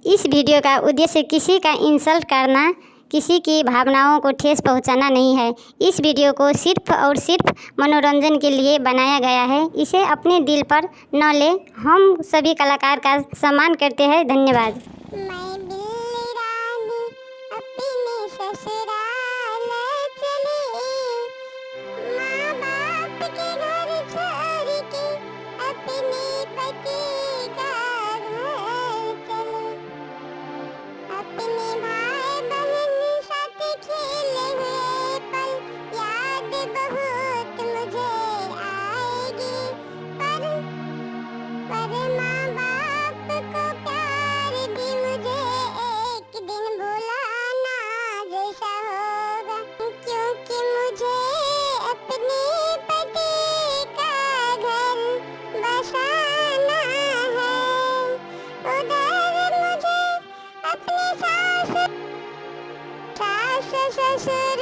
इस वीडियो का उद्देश्य किसी का इंसल्ट करना, किसी की भावनाओं को ठेस पहुंचाना नहीं है। इस वीडियो को सिर्फ और सिर्फ मनोरंजन के लिए बनाया गया है। इसे अपने दिल पर न ले। हम सभी कलाकार का सम्मान करते हैं। धन्यवाद। मैं बिल्ली रानी अपने ससुराल चली, माँ बाप के घर छोड़ के अपने पति का घर चली। अपने भाई बहन साथ खेले हुए पल याद बहुत मुझे आएगी, पर माँ बाप को प्यार भी मुझे एक दिन भुलाना जैसा होगा, क्योंकि मुझे अपने पति का घर बसाना है। उधर मुझे अपने सास ससुर